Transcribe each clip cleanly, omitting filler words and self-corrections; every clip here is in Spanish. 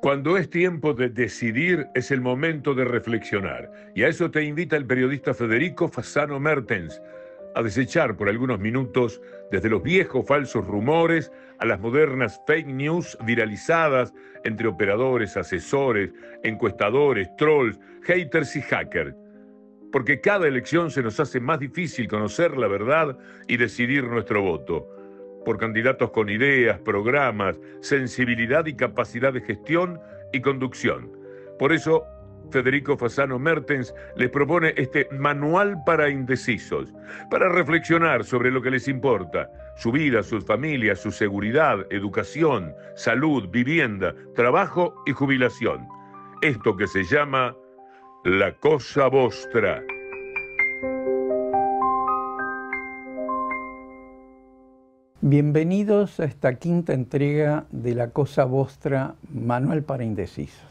Cuando es tiempo de decidir, es el momento de reflexionar. Y a eso te invita el periodista Federico Fasano Mertens, a desechar por algunos minutos desde los viejos falsos rumores a las modernas fake news viralizadas entre operadores, asesores, encuestadores, trolls, haters y hackers. Porque cada elección se nos hace más difícil conocer la verdad y decidir nuestro voto. Por candidatos con ideas, programas, sensibilidad y capacidad de gestión y conducción. Por eso, Federico Fasano Mertens les propone este manual para indecisos, para reflexionar sobre lo que les importa, su vida, sus familias, su seguridad, educación, salud, vivienda, trabajo y jubilación. Esto que se llama La Cosa Vostra. Bienvenidos a esta quinta entrega de La Cosa Vostra, Manual para Indecisos.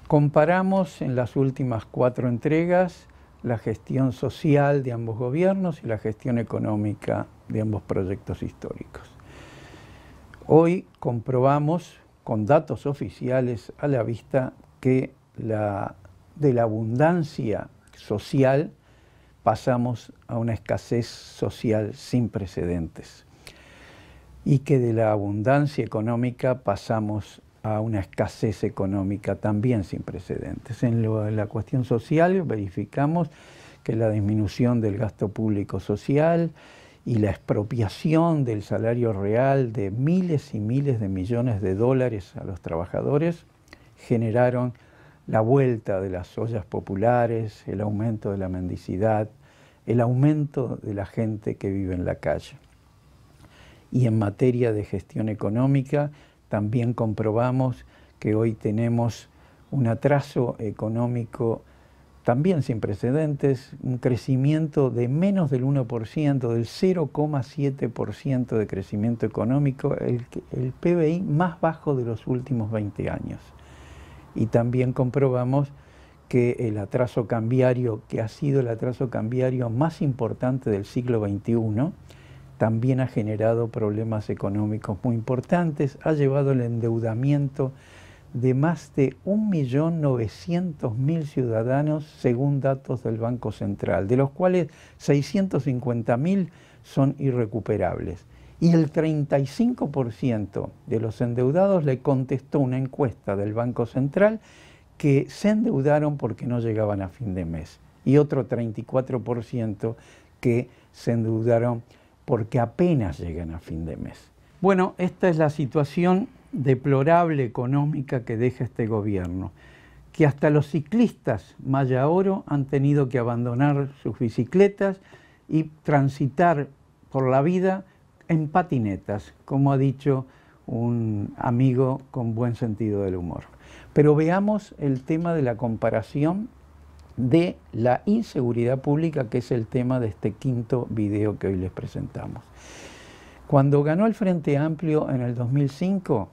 Comparamos en las últimas 4 entregas la gestión social de ambos gobiernos y la gestión económica de ambos proyectos históricos. Hoy comprobamos con datos oficiales a la vista que de la abundancia social pasamos a una escasez social sin precedentes y que de la abundancia económica pasamos a una escasez económica también sin precedentes. En la cuestión social verificamos que la disminución del gasto público social y la expropiación del salario real de miles y miles de millones de dólares a los trabajadores generaron la vuelta de las ollas populares, el aumento de la mendicidad, el aumento de la gente que vive en la calle. Y en materia de gestión económica, también comprobamos que hoy tenemos un atraso económico también sin precedentes, un crecimiento de menos del 1%, del 0,7% de crecimiento económico, el PBI más bajo de los últimos 20 años. Y también comprobamos que el atraso cambiario, que ha sido el atraso cambiario más importante del siglo XXI, también ha generado problemas económicos muy importantes, ha llevado el endeudamiento de más de 1.900.000 ciudadanos según datos del Banco Central, de los cuales 650.000 son irrecuperables. Y el 35% de los endeudados le contestó una encuesta del Banco Central que se endeudaron porque no llegaban a fin de mes. Y otro 34% que se endeudaron porque apenas llegan a fin de mes. Bueno, esta es la situación deplorable económica que deja este gobierno, que hasta los ciclistas Maya Oro han tenido que abandonar sus bicicletas y transitar por la vida en patinetas, como ha dicho un amigo con buen sentido del humor. Pero veamos el tema de la comparación de la inseguridad pública, que es el tema de este quinto video que hoy les presentamos. Cuando ganó el Frente Amplio en el 2005,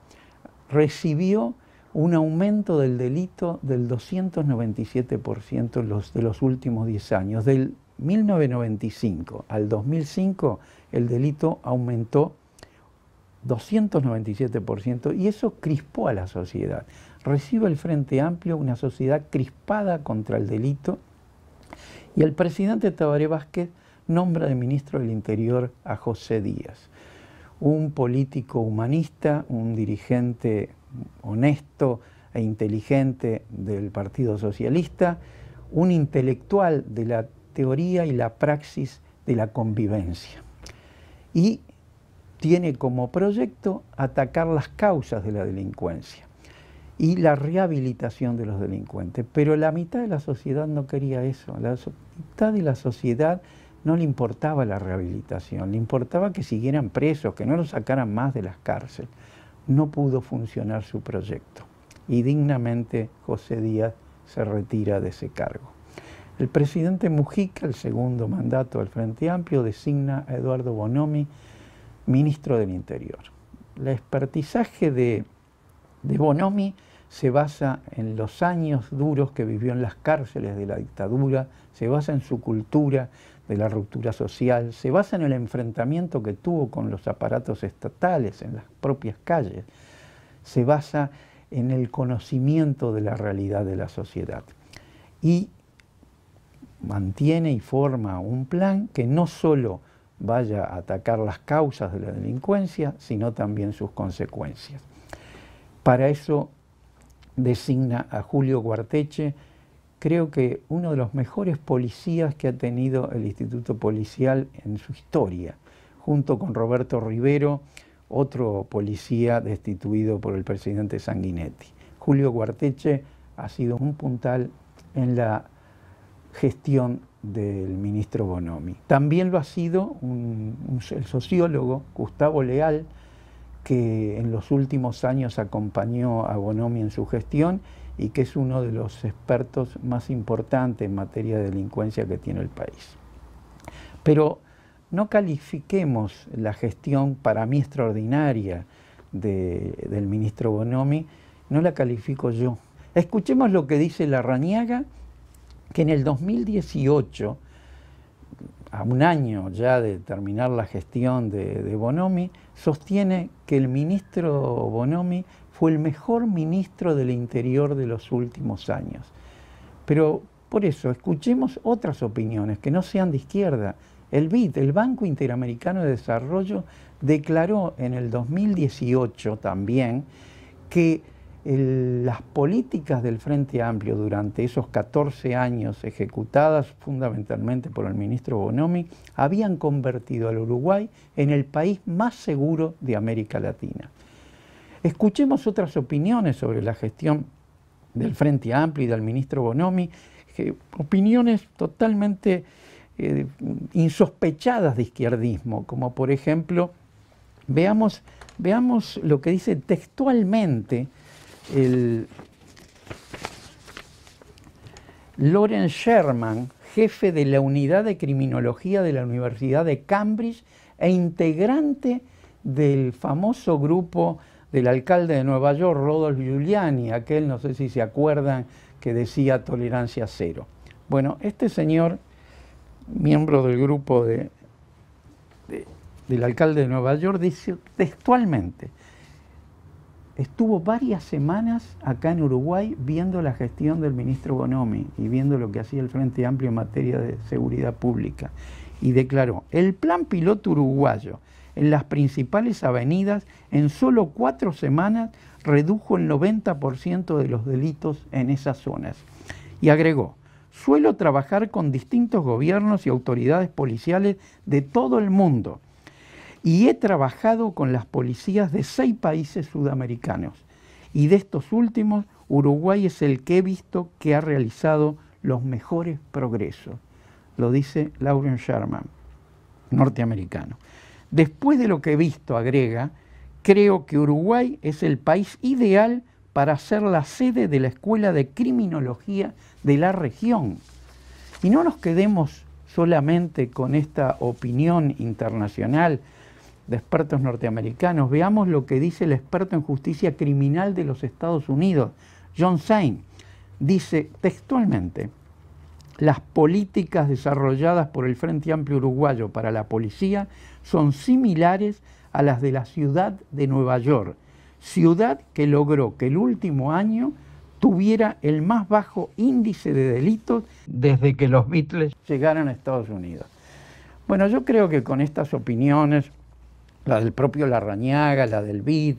recibió un aumento del delito del 297% de los últimos 10 años. Del 1995 al 2005, el delito aumentó 297% y eso crispó a la sociedad. Recibe el Frente Amplio una sociedad crispada contra el delito y el presidente Tabaré Vázquez nombra de ministro del Interior a José Díaz, un político humanista, un dirigente honesto e inteligente del Partido Socialista, un intelectual de la teoría y la praxis de la convivencia. Y tiene como proyecto atacar las causas de la delincuencia y la rehabilitación de los delincuentes. Pero la mitad de la sociedad no quería eso. La mitad de la sociedad no le importaba la rehabilitación, le importaba que siguieran presos, que no los sacaran más de las cárceles. No pudo funcionar su proyecto y dignamente José Díaz se retira de ese cargo. El presidente Mujica, el segundo mandato del Frente Amplio, designa a Eduardo Bonomi ministro del Interior. El expertizaje de Bonomi se basa en los años duros que vivió en las cárceles de la dictadura, se basa en su cultura de la ruptura social, se basa en el enfrentamiento que tuvo con los aparatos estatales en las propias calles, se basa en el conocimiento de la realidad de la sociedad. Y mantiene y forma un plan que no solo vaya a atacar las causas de la delincuencia, sino también sus consecuencias. Para eso designa a Julio Guarteche, creo que uno de los mejores policías que ha tenido el Instituto Policial en su historia, junto con Roberto Rivero, otro policía destituido por el presidente Sanguinetti. Julio Guarteche ha sido un puntal en la gestión del ministro Bonomi. También lo ha sido el sociólogo Gustavo Leal, que en los últimos años acompañó a Bonomi en su gestión y que es uno de los expertos más importantes en materia de delincuencia que tiene el país. Pero no califiquemos la gestión, para mí extraordinaria, del ministro Bonomi, no la califico yo. Escuchemos lo que dice Larrañaga, que en el 2018, a un año ya de terminar la gestión de Bonomi, sostiene que el ministro Bonomi fue el mejor ministro del Interior de los últimos años. Pero por eso, escuchemos otras opiniones que no sean de izquierda. El BID, el Banco Interamericano de Desarrollo, declaró en el 2018 también que las políticas del Frente Amplio durante esos 14 años ejecutadas fundamentalmente por el ministro Bonomi habían convertido al Uruguay en el país más seguro de América Latina. Escuchemos otras opiniones sobre la gestión del Frente Amplio y del ministro Bonomi, opiniones totalmente insospechadas de izquierdismo, como por ejemplo, veamos lo que dice textualmente Lawrence Sherman, jefe de la Unidad de Criminología de la Universidad de Cambridge e integrante del famoso grupo del alcalde de Nueva York, Rudolph Giuliani, aquel, no sé si se acuerdan, que decía tolerancia cero. Bueno, este señor, miembro del grupo del alcalde de Nueva York, dice textualmente: estuvo varias semanas acá en Uruguay viendo la gestión del ministro Bonomi y viendo lo que hacía el Frente Amplio en materia de seguridad pública. Y declaró: el plan piloto uruguayo en las principales avenidas en solo 4 semanas redujo el 90% de los delitos en esas zonas. Y agregó: suelo trabajar con distintos gobiernos y autoridades policiales de todo el mundo. Y he trabajado con las policías de 6 países sudamericanos. Y de estos últimos, Uruguay es el que he visto que ha realizado los mejores progresos. Lo dice Lawrence Sherman, norteamericano. Después de lo que he visto, agrega, creo que Uruguay es el país ideal para ser la sede de la Escuela de Criminología de la región. Y no nos quedemos solamente con esta opinión internacional de expertos norteamericanos. Veamos lo que dice el experto en justicia criminal de los Estados Unidos, John Sain. Dice textualmente: las políticas desarrolladas por el Frente Amplio Uruguayo para la policía son similares a las de la ciudad de Nueva York, ciudad que logró que el último año tuviera el más bajo índice de delitos desde que los Beatles llegaron a Estados Unidos. Bueno, yo creo que con estas opiniones, la del propio Larrañaga, la del BID,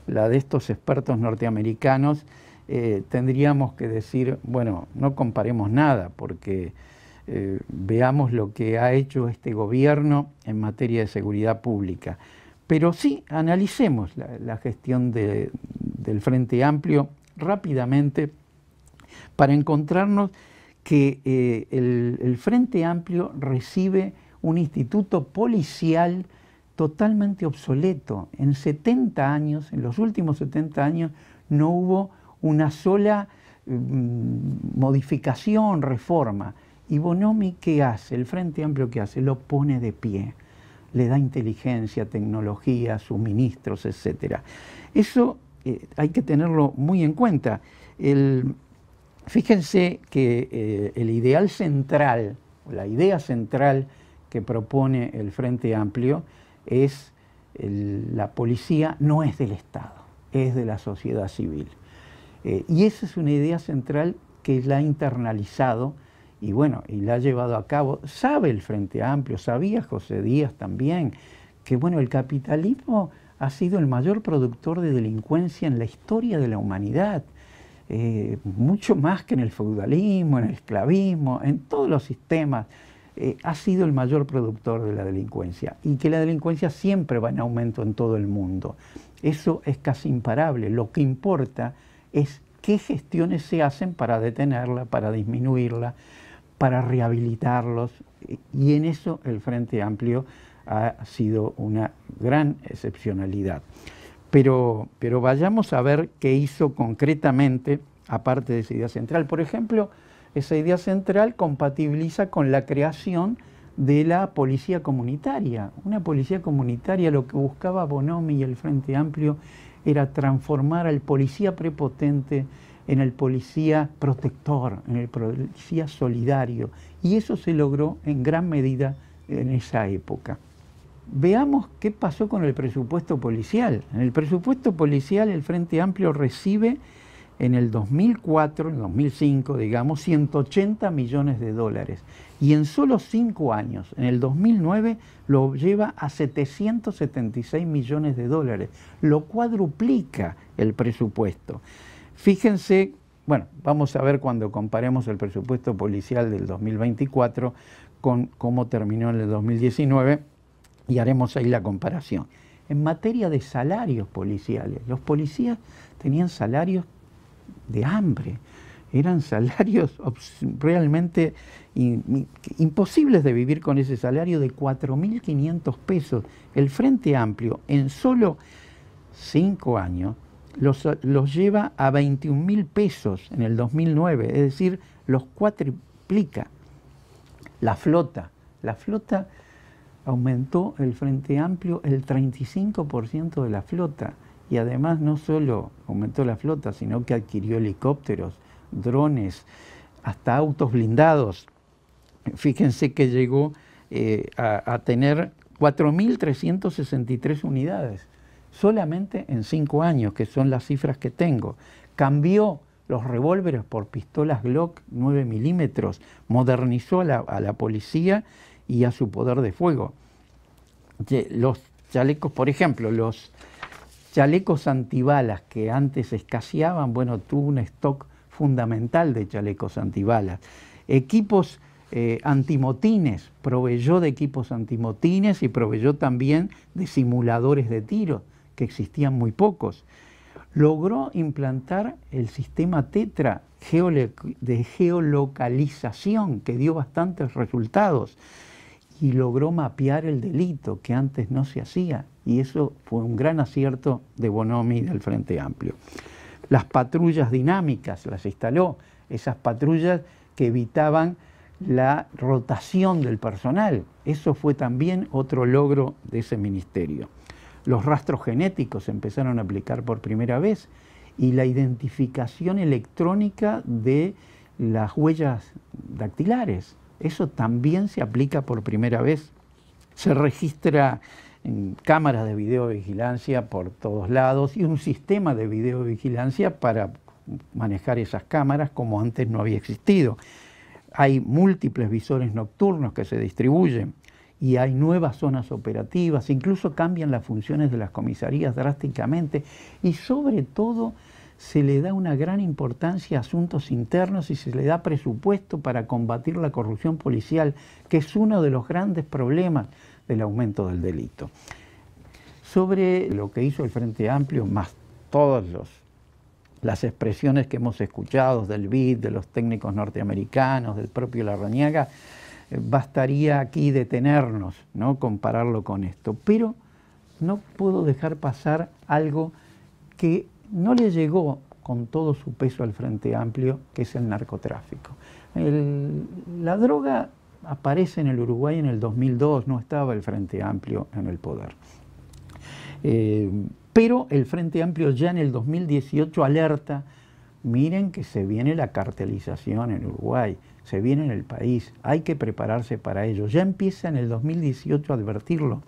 la de estos expertos norteamericanos, tendríamos que decir, bueno, no comparemos nada, porque veamos lo que ha hecho este gobierno en materia de seguridad pública. Pero sí, analicemos la gestión del Frente Amplio rápidamente para encontrarnos que el Frente Amplio recibe un instituto policial totalmente obsoleto. En 70 años, en los últimos 70 años, no hubo una sola modificación, reforma. ¿Y Bonomi qué hace? ¿El Frente Amplio qué hace? Lo pone de pie. Le da inteligencia, tecnología, suministros, etc. Eso hay que tenerlo muy en cuenta. Fíjense que el ideal central, la idea central que propone el Frente Amplio es la policía no es del Estado, es de la sociedad civil. Y esa es una idea central que la ha internalizado y bueno, y la ha llevado a cabo. Sabe el Frente Amplio, sabía José Díaz también, que bueno, el capitalismo ha sido el mayor productor de delincuencia en la historia de la humanidad. Mucho más que en el feudalismo, en el esclavismo, en todos los sistemas, ha sido el mayor productor de la delincuencia y que la delincuencia siempre va en aumento en todo el mundo. Eso es casi imparable. Lo que importa es qué gestiones se hacen para detenerla, para disminuirla, para rehabilitarlos, y en eso el Frente Amplio ha sido una gran excepcionalidad. Pero vayamos a ver qué hizo concretamente, aparte de esa idea central. Por ejemplo, esa idea central compatibiliza con la creación de la policía comunitaria. Una policía comunitaria, lo que buscaba Bonomi y el Frente Amplio era transformar al policía prepotente en el policía protector, en el policía solidario. Y eso se logró en gran medida en esa época. Veamos qué pasó con el presupuesto policial. En el presupuesto policial el Frente Amplio recibe en el 2004, en 2005, digamos, 180 millones de dólares. Y en solo 5 años, en el 2009, lo lleva a 776 millones de dólares. Lo cuadruplica el presupuesto. Fíjense, bueno, vamos a ver cuando comparemos el presupuesto policial del 2024 con cómo terminó en el 2019 y haremos ahí la comparación. En materia de salarios policiales, los policías tenían salarios de hambre, eran salarios realmente imposibles de vivir con ese salario de 4.500 pesos. El Frente Amplio en solo 5 años los lleva a 21.000 pesos en el 2009, es decir, los cuatriplica. La flota aumentó el Frente Amplio el 35% de la flota. Y además no solo aumentó la flota, sino que adquirió helicópteros, drones, hasta autos blindados. Fíjense que llegó a tener 4.363 unidades, solamente en 5 años, que son las cifras que tengo. Cambió los revólveres por pistolas Glock 9 milímetros, modernizó a la policía y a su poder de fuego. Los chalecos, por ejemplo, los chalecos antibalas que antes escaseaban, bueno, tuvo un stock fundamental de chalecos antibalas. Equipos antimotines, proveyó de equipos antimotines y proveyó también de simuladores de tiro, que existían muy pocos. Logró implantar el sistema TETRA de geolocalización, que dio bastantes resultados, y logró mapear el delito, que antes no se hacía. Y eso fue un gran acierto de Bonomi y del Frente Amplio. Las patrullas dinámicas las instaló, esas patrullas que evitaban la rotación del personal. Eso fue también otro logro de ese ministerio. Los rastros genéticos se empezaron a aplicar por primera vez y la identificación electrónica de las huellas dactilares. Eso también se aplica por primera vez. Se registra en cámaras de videovigilancia por todos lados y un sistema de videovigilancia para manejar esas cámaras como antes no había existido. Hay múltiples visores nocturnos que se distribuyen y hay nuevas zonas operativas, incluso cambian las funciones de las comisarías drásticamente y sobre todo se le da una gran importancia a asuntos internos y se le da presupuesto para combatir la corrupción policial, que es uno de los grandes problemas del aumento del delito. Sobre lo que hizo el Frente Amplio, más todas las expresiones que hemos escuchado del BID, de los técnicos norteamericanos, del propio Larrañaga, bastaría aquí detenernos, ¿no?, compararlo con esto. Pero no puedo dejar pasar algo que no le llegó con todo su peso al Frente Amplio, que es el narcotráfico. La droga aparece en el Uruguay en el 2002, no estaba el Frente Amplio en el poder. Pero el Frente Amplio ya en el 2018 alerta, miren que se viene la cartelización en Uruguay, se viene en el país, hay que prepararse para ello. Ya empieza en el 2018 a advertirlo.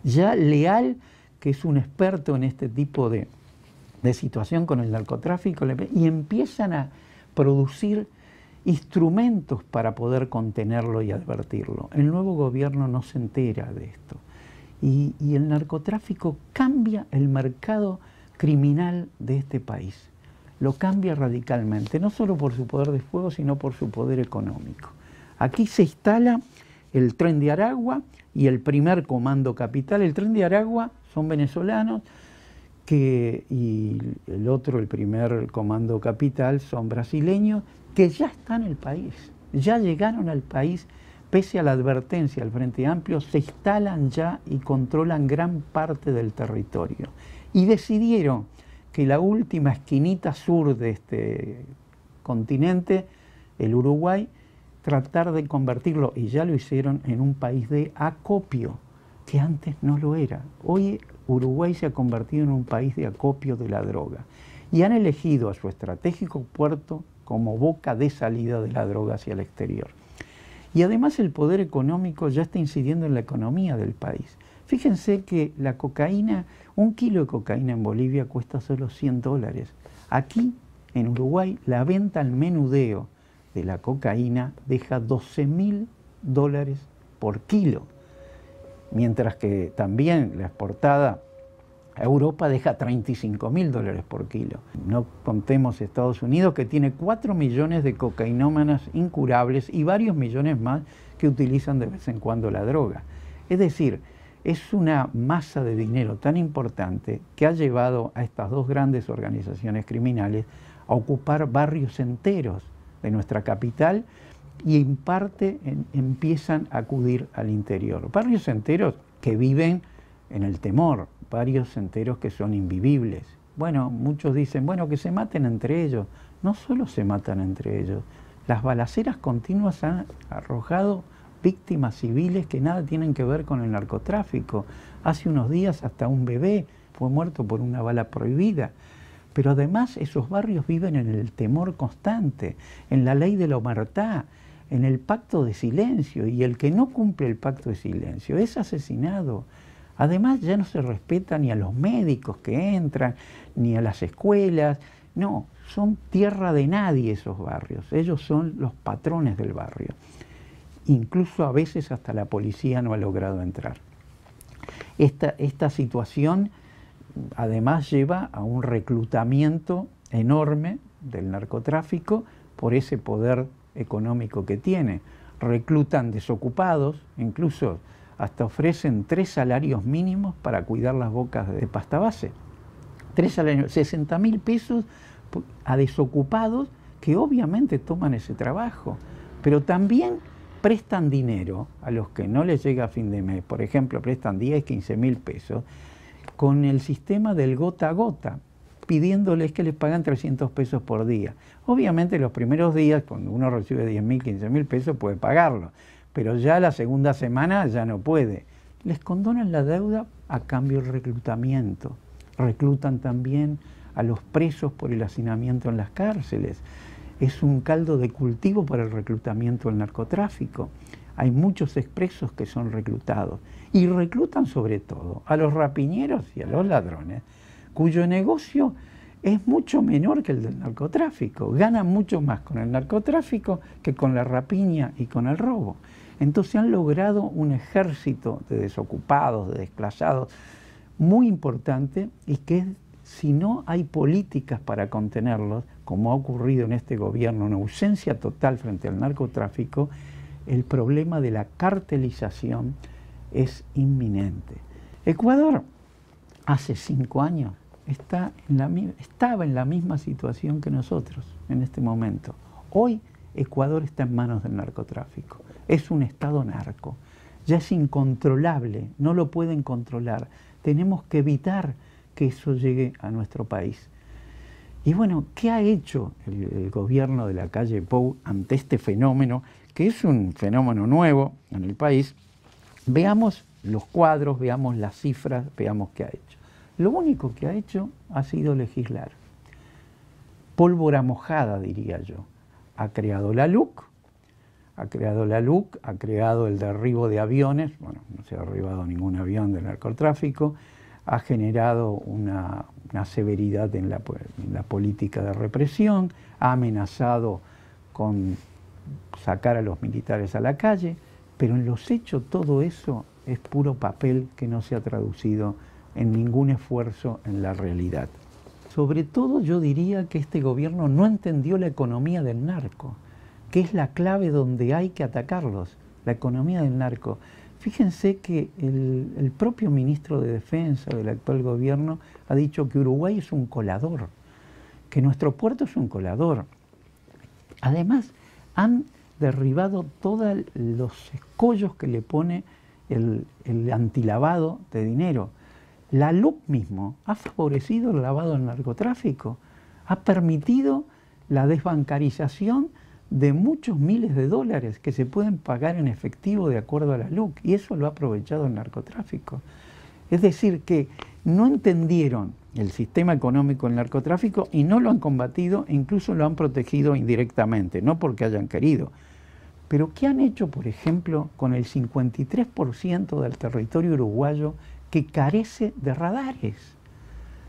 Ya Leal, que es un experto en este tipo de de situación con el narcotráfico y empiezan a producir instrumentos para poder contenerlo y advertirlo. El nuevo gobierno no se entera de esto. Y el narcotráfico cambia el mercado criminal de este país. Lo cambia radicalmente, no solo por su poder de fuego, sino por su poder económico. Aquí se instala el Tren de Aragua y el primer comando capital. El Tren de Aragua son venezolanos y el primer comando capital, son brasileños que ya están en el país, ya llegaron al país, pese a la advertencia del Frente Amplio, se instalan ya y controlan gran parte del territorio. Y decidieron que la última esquinita sur de este continente, el Uruguay, tratar de convertirlo, y ya lo hicieron, en un país de acopio, que antes no lo era. Hoy Uruguay se ha convertido en un país de acopio de la droga. Y han elegido a su estratégico puerto como boca de salida de la droga hacia el exterior. Y además el poder económico ya está incidiendo en la economía del país. Fíjense que la cocaína, un kilo de cocaína en Bolivia cuesta solo $100. Aquí, en Uruguay, la venta al menudeo de la cocaína deja $12.000 por kilo, mientras que también la exportada a Europa deja $35.000 por kilo. No contemos Estados Unidos, que tiene 4 millones de cocainómanas incurables y varios millones más que utilizan de vez en cuando la droga. Es decir, es una masa de dinero tan importante que ha llevado a estas dos grandes organizaciones criminales a ocupar barrios enteros de nuestra capital y en parte empiezan a acudir al interior. Barrios enteros que viven en el temor, barrios enteros que son invivibles. Bueno, muchos dicen, bueno, que se maten entre ellos. No solo se matan entre ellos, las balaceras continuas han arrojado víctimas civiles que nada tienen que ver con el narcotráfico. Hace unos días hasta un bebé fue muerto por una bala prohibida. Pero además esos barrios viven en el temor constante, en la ley de la omertá, en el pacto de silencio, y el que no cumple el pacto de silencio es asesinado. Además ya no se respeta ni a los médicos que entran, ni a las escuelas. No, son tierra de nadie esos barrios, ellos son los patrones del barrio. Incluso a veces hasta la policía no ha logrado entrar. Esta situación además lleva a un reclutamiento enorme del narcotráfico por ese poder económico que tiene. Reclutan desocupados, incluso hasta ofrecen 3 salarios mínimos para cuidar las bocas de pasta base. 3 salarios, 60.000 pesos a desocupados que obviamente toman ese trabajo, pero también prestan dinero a los que no les llega a fin de mes. Por ejemplo, prestan 10, 15.000 pesos con el sistema del gota a gota, pidiéndoles que les pagan 300 pesos por día. Obviamente los primeros días, cuando uno recibe 10.000, 15.000 pesos, puede pagarlo, pero ya la segunda semana ya no puede. Les condonan la deuda a cambio del reclutamiento. Reclutan también a los presos por el hacinamiento en las cárceles. Es un caldo de cultivo para el reclutamiento del narcotráfico. Hay muchos expresos que son reclutados y reclutan sobre todo a los rapiñeros y a los ladrones, cuyo negocio es mucho menor que el del narcotráfico. Ganan mucho más con el narcotráfico que con la rapiña y con el robo. Entonces han logrado un ejército de desocupados, de desplazados, muy importante, y que si no hay políticas para contenerlos, como ha ocurrido en este gobierno, una ausencia total frente al narcotráfico, el problema de la cartelización es Ecuador hace 5 años estaba en la misma situación que nosotros en este momento. Hoy Ecuador está en manos del narcotráfico. Es un estado narco. Ya es incontrolable, no lo pueden controlar. Tenemos que evitar que eso llegue a nuestro país. Y bueno, ¿qué ha hecho el gobierno de la calle Pou ante este fenómeno, que es un fenómeno nuevo en el país? Veamos los cuadros, veamos las cifras, veamos qué ha hecho. Lo único que ha hecho ha sido legislar. Pólvora mojada, diría yo. Ha creado la LUC, ha creado el derribo de aviones, bueno, no se ha derribado ningún avión del narcotráfico, ha generado una severidad en la política de represión, ha amenazado con sacar a los militares a la calle, pero en los hechos todo eso es puro papel que no se ha traducido en ningún esfuerzo en la realidad. Sobre todo yo diría que este gobierno no entendió la economía del narco, que es la clave donde hay que atacarlos, la economía del narco. Fíjense que el propio ministro de Defensa del actual gobierno ha dicho que Uruguay es un colador, que nuestro puerto es un colador. Además, han derribado todos los escollos que le pone el antilavado de dinero. La LUC mismo ha favorecido el lavado del narcotráfico, ha permitido la desbancarización de muchos miles de dólares que se pueden pagar en efectivo de acuerdo a la LUC, y eso lo ha aprovechado el narcotráfico. Es decir, que no entendieron el sistema económico del narcotráfico y no lo han combatido, e incluso lo han protegido indirectamente, no porque hayan querido. Pero ¿qué han hecho, por ejemplo, con el 53% del territorio uruguayo que carece de radares?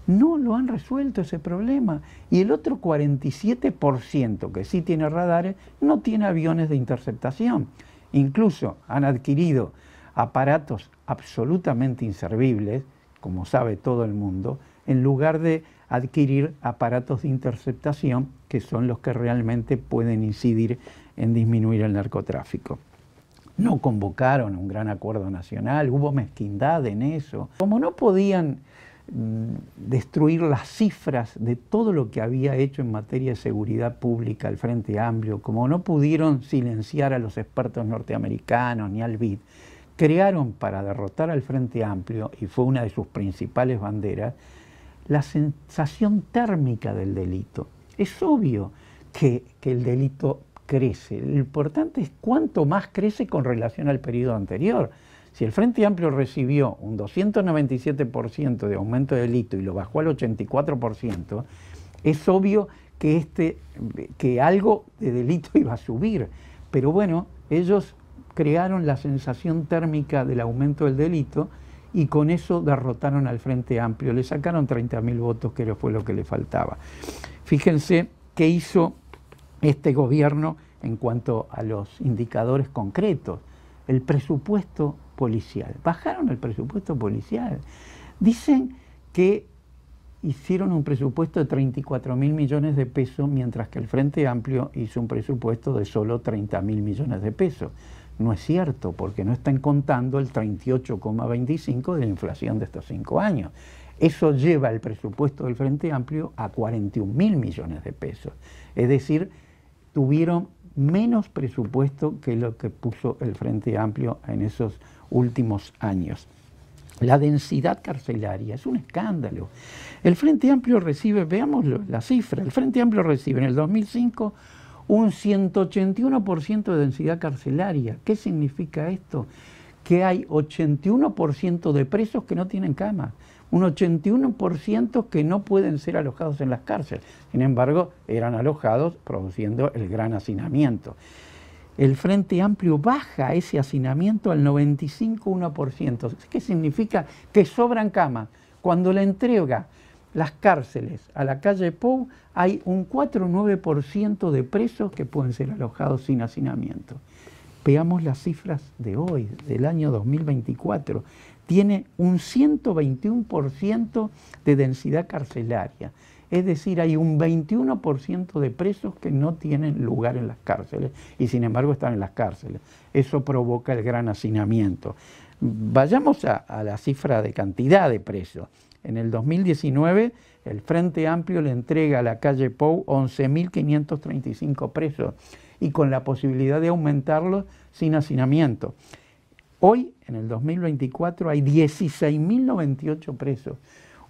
No lo han resuelto ese problema. Y el otro 47% que sí tiene radares no tiene aviones de interceptación. Incluso han adquirido aparatos absolutamente inservibles, como sabe todo el mundo, en lugar de adquirir aparatos de interceptación que son los que realmente pueden incidir en disminuir el narcotráfico. No convocaron un gran acuerdo nacional, hubo mezquindad en eso. Como no podían destruir las cifras de todo lo que había hecho en materia de seguridad pública el Frente Amplio, como no pudieron silenciar a los expertos norteamericanos ni al BID, crearon para derrotar al Frente Amplio, y fue una de sus principales banderas, la sensación térmica del delito. Es obvio que el delito crece. Lo importante es cuánto más crece con relación al periodo anterior. Si el Frente Amplio recibió un 297% de aumento de delito y lo bajó al 84%, es obvio que algo de delito iba a subir. Pero bueno, ellos crearon la sensación térmica del aumento del delito y con eso derrotaron al Frente Amplio. Le sacaron 30.000 votos, que fue lo que le faltaba. Fíjense qué hizo este gobierno en cuanto a los indicadores concretos. El presupuesto policial. Bajaron el presupuesto policial. Dicen que hicieron un presupuesto de 34.000 millones de pesos, mientras que el Frente Amplio hizo un presupuesto de solo 30.000 millones de pesos. No es cierto, porque no están contando el 38,25 de la inflación de estos 5 años. Eso lleva el presupuesto del Frente Amplio a 41.000 millones de pesos. Es decir, tuvieron menos presupuesto que lo que puso el Frente Amplio en esos últimos años. La densidad carcelaria es un escándalo. El Frente Amplio recibe, veamos la cifra, el Frente Amplio recibe en el 2005 un 181% de densidad carcelaria. ¿Qué significa esto? Que hay 81% de presos que no tienen cama, un 81% que no pueden ser alojados en las cárceles. Sin embargo, eran alojados produciendo el gran hacinamiento. El Frente Amplio baja ese hacinamiento al 95,1%. ¿Qué significa? Que sobran camas. Cuando le entrega las cárceles a la calle Pou, hay un 4,9% de presos que pueden ser alojados sin hacinamiento. Veamos las cifras de hoy, del año 2024. Tiene un 121% de densidad carcelaria. Es decir, hay un 21% de presos que no tienen lugar en las cárceles y sin embargo están en las cárceles. Eso provoca el gran hacinamiento. Vayamos a la cifra de cantidad de presos. En el 2019, el Frente Amplio le entrega a la calle Pou 11.535 presos y con la posibilidad de aumentarlos sin hacinamiento. Hoy, en el 2024, hay 16.098 presos,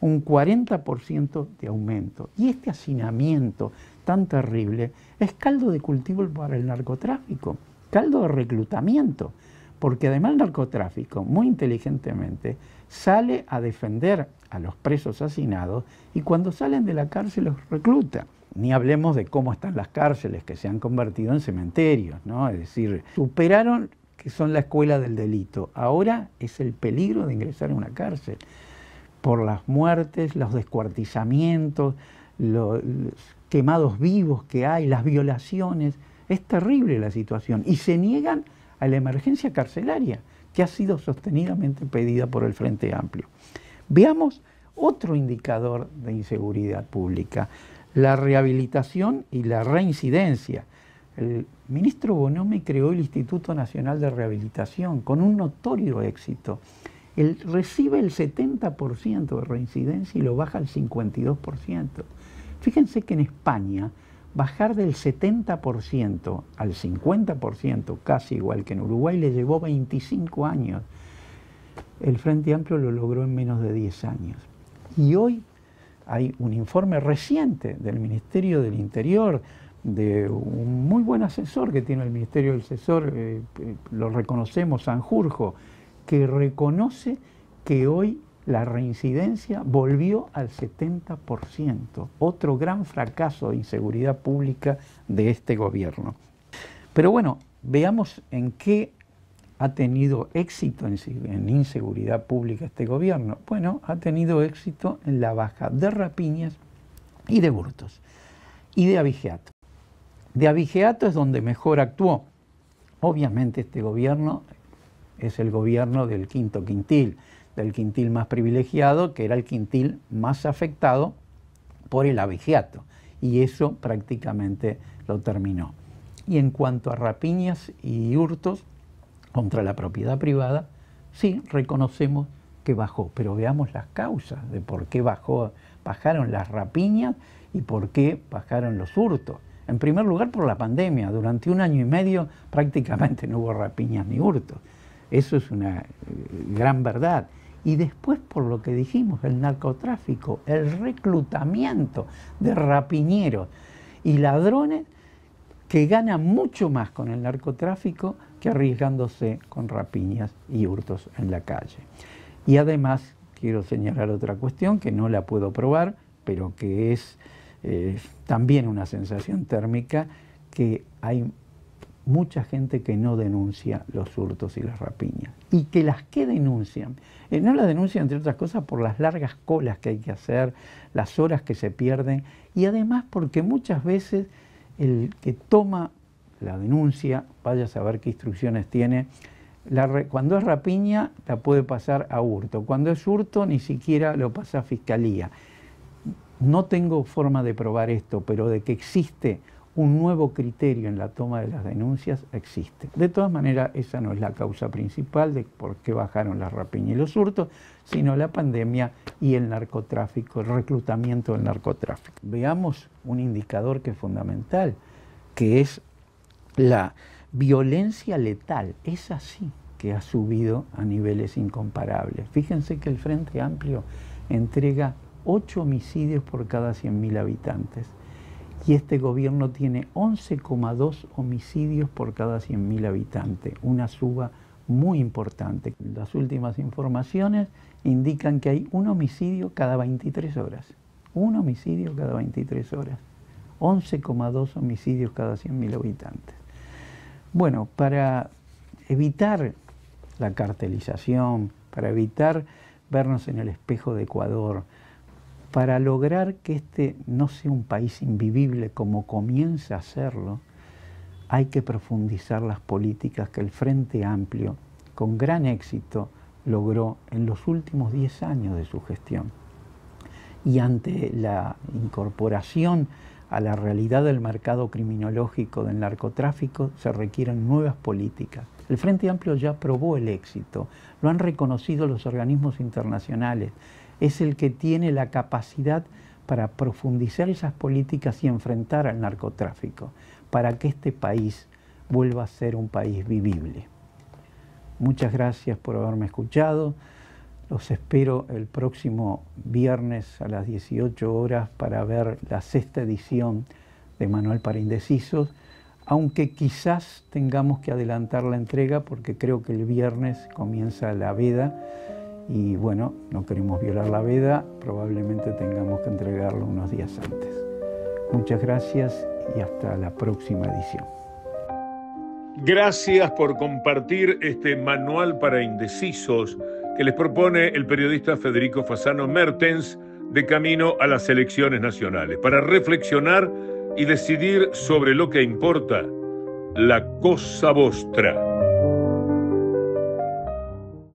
un 40% de aumento. Y este hacinamiento tan terrible es caldo de cultivo para el narcotráfico, caldo de reclutamiento, porque además el narcotráfico, muy inteligentemente, sale a defender a los presos hacinados y cuando salen de la cárcel los recluta. Ni hablemos de cómo están las cárceles, que se han convertido en cementerios, ¿no? Es decir, superaron que son la escuela del delito. Ahora es el peligro de ingresar a una cárcel. por las muertes, los descuartizamientos, los quemados vivos que hay, las violaciones. Es terrible la situación y se niegan a la emergencia carcelaria que ha sido sostenidamente pedida por el Frente Amplio. Veamos otro indicador de inseguridad pública, la rehabilitación y la reincidencia. El ministro Bonomi creó el Instituto Nacional de Rehabilitación con un notorio éxito. Él recibe el 70% de reincidencia y lo baja al 52%. Fíjense que en España bajar del 70% al 50%, casi igual que en Uruguay, le llevó 25 años. El Frente Amplio lo logró en menos de 10 años. Y hoy hay un informe reciente del Ministerio del Interior, de un muy buen asesor que tiene el Ministerio del Asesor, lo reconocemos, Sanjurjo, que reconoce que hoy la reincidencia volvió al 70%, otro gran fracaso de inseguridad pública de este gobierno. Pero bueno, veamos en qué ha tenido éxito en inseguridad pública este gobierno. Bueno, ha tenido éxito en la baja de rapiñas y de hurtos y de abigeato. De abigeato es donde mejor actuó. Obviamente este gobierno es el gobierno del quinto quintil, del quintil más privilegiado, que era el quintil más afectado por el abigeato, y eso prácticamente lo terminó. Y en cuanto a rapiñas y hurtos contra la propiedad privada, sí, reconocemos que bajó, pero veamos las causas de por qué bajaron las rapiñas y por qué bajaron los hurtos. En primer lugar, por la pandemia. Durante 1 año y medio prácticamente no hubo rapiñas ni hurtos. Eso es una gran verdad. Y después, por lo que dijimos, el narcotráfico, el reclutamiento de rapiñeros y ladrones que ganan mucho más con el narcotráfico que arriesgándose con rapiñas y hurtos en la calle. Y además, quiero señalar otra cuestión que no la puedo probar, pero que es también una sensación térmica, que hay mucha gente que no denuncia los hurtos y las rapiñas. Y que las que denuncian, no las denuncian entre otras cosas por las largas colas que hay que hacer, las horas que se pierden, y además porque muchas veces el que toma la denuncia, vaya a saber qué instrucciones tiene, cuando es rapiña la puede pasar a hurto, cuando es hurto ni siquiera lo pasa a fiscalía. No tengo forma de probar esto, pero de que existe un nuevo criterio en la toma de las denuncias, existe. De todas maneras, esa no es la causa principal de por qué bajaron las rapiñas y los hurtos, sino la pandemia y el narcotráfico, el reclutamiento del narcotráfico. Veamos un indicador que es fundamental, que es la violencia letal. Es así que ha subido a niveles incomparables. Fíjense que el Frente Amplio entrega 8 homicidios por cada 100.000 habitantes. Y este gobierno tiene 11,2 homicidios por cada 100.000 habitantes, una suba muy importante. Las últimas informaciones indican que hay un homicidio cada 23 horas. Un homicidio cada 23 horas. 11,2 homicidios cada 100.000 habitantes. Bueno, para evitar la cartelización, para evitar vernos en el espejo de Ecuador, para lograr que este no sea un país invivible como comienza a serlo, hay que profundizar las políticas que el Frente Amplio, con gran éxito, logró en los últimos 10 años de su gestión. Y ante la incorporación a la realidad del mercado criminológico del narcotráfico, se requieren nuevas políticas. El Frente Amplio ya probó el éxito, lo han reconocido los organismos internacionales. Es el que tiene la capacidad para profundizar esas políticas y enfrentar al narcotráfico, para que este país vuelva a ser un país vivible. Muchas gracias por haberme escuchado. Los espero el próximo viernes a las 18 horas para ver la 6ª edición de Manual para Indecisos, aunque quizás tengamos que adelantar la entrega porque creo que el viernes comienza la veda. Y bueno, no queremos violar la veda, probablemente tengamos que entregarlo unos días antes. Muchas gracias y hasta la próxima edición. Gracias por compartir este manual para indecisos que les propone el periodista Federico Fasano Mertens de camino a las elecciones nacionales, para reflexionar y decidir sobre lo que importa, la cosa vostra.